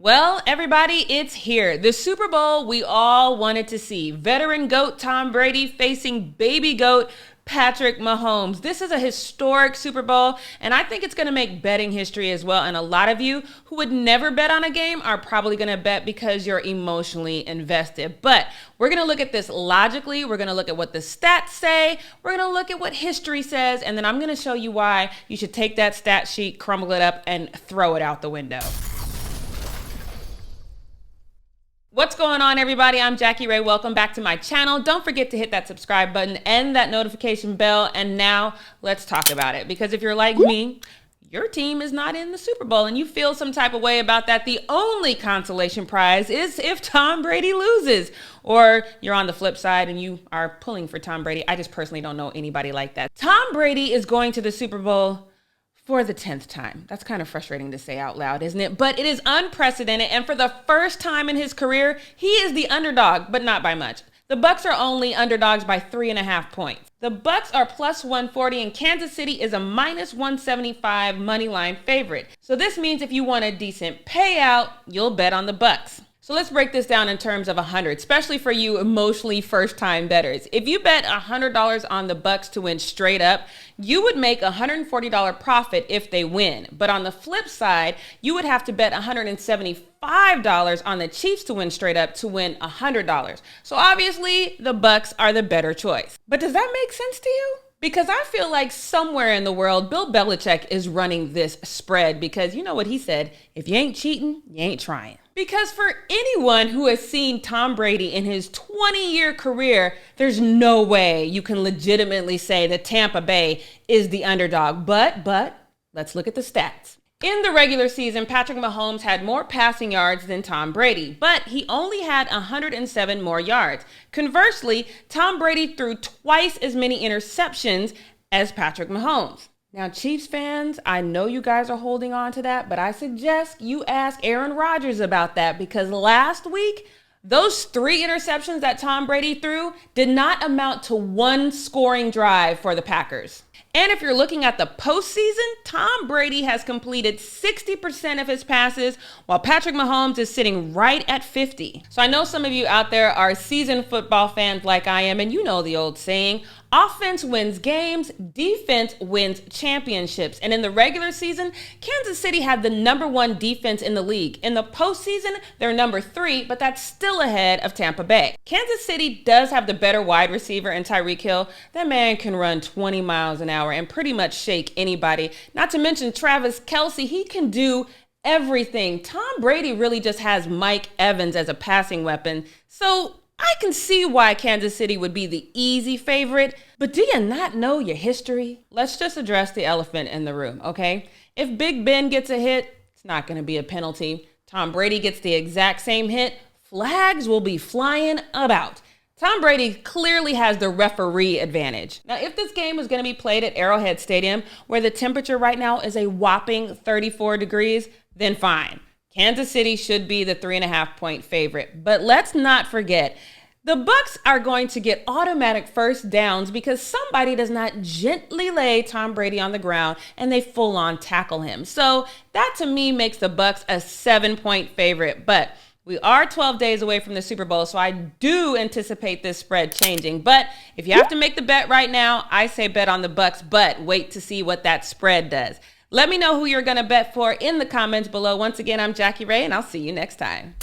Well, everybody, it's here. The Super Bowl we all wanted to see. Veteran GOAT Tom Brady facing baby GOAT Patrick Mahomes. This is a historic Super Bowl, and I think it's going to make betting history as well. And a lot of you who would never bet on a game are probably going to bet because you're emotionally invested. But we're going to look at this logically. We're going to look at what the stats say. We're going to look at what history says, and then I'm going to show you why you should take that stat sheet, crumble it up, and throw it out the window. What's going on, everybody? I'm Jackie Ray. Welcome back to my channel. Don't forget to hit that subscribe button and that notification bell. And now let's talk about it. Because if you're like me, your team is not in the Super Bowl and you feel some type of way about that. The only consolation prize is if Tom Brady loses, or you're on the flip side and you are pulling for Tom Brady. I just personally don't know anybody like that. Tom Brady is going to the Super Bowl for the 10th time. That's kind of frustrating to say out loud, isn't it? But it is unprecedented, and for the first time in his career, he is the underdog, but not by much. The Bucs are only underdogs by 3.5 points. The Bucs are plus 140, and Kansas City is a minus 175 money line favorite. So this means if you want a decent payout, you'll bet on the Bucs. So let's break this down in terms of 100, especially for you emotionally first-time bettors. If you bet $100 on the Bucs to win straight up, you would make a $140 profit if they win. But on the flip side, you would have to bet $175 on the Chiefs to win straight up to win $100. So obviously, the Bucs are the better choice. But does that make sense to you? Because I feel like somewhere in the world, Bill Belichick is running this spread because you know what he said, if you ain't cheating, you ain't trying. Because for anyone who has seen Tom Brady in his 20-year career, there's no way you can legitimately say that Tampa Bay is the underdog. But let's look at the stats. In the regular season, Patrick Mahomes had more passing yards than Tom Brady, but he only had 107 more yards. Conversely, Tom Brady threw twice as many interceptions as Patrick Mahomes. Now, Chiefs fans, I know you guys are holding on to that, but I suggest you ask Aaron Rodgers about that because last week, those 3 interceptions that Tom Brady threw did not amount to one scoring drive for the Packers. And if you're looking at the postseason, Tom Brady has completed 60% of his passes, while Patrick Mahomes is sitting right at 50. So I know some of you out there are seasoned football fans like I am, and you know the old saying, offense wins games, defense wins championships. And in the regular season, Kansas City had the #1 defense in the league. In the postseason, they're number 3, but that's still ahead of Tampa Bay. Kansas City does have the better wide receiver in Tyreek Hill. That man can run 20 miles an hour and pretty much shake anybody. Not to mention Travis Kelce, he can do everything. Tom Brady really just has Mike Evans as a passing weapon. So I can see why Kansas City would be the easy favorite, but do you not know your history? Let's just address the elephant in the room, okay? If Big Ben gets a hit, it's not going to be a penalty. Tom Brady gets the exact same hit, flags will be flying about. Tom Brady clearly has the referee advantage. Now, if this game is going to be played at Arrowhead Stadium, where the temperature right now is a whopping 34 degrees, then fine. Kansas City should be the 3.5-point favorite. But let's not forget, the Bucs are going to get automatic first downs because somebody does not gently lay Tom Brady on the ground and they full on tackle him. So that to me makes the Bucs a 7-point favorite. But we are 12 days away from the Super Bowl, so I do anticipate this spread changing. But if you have to make the bet right now, I say bet on the Bucs, but wait to see what that spread does. Let me know who you're going to bet for in the comments below. Once again, I'm Jackie Ray, and I'll see you next time.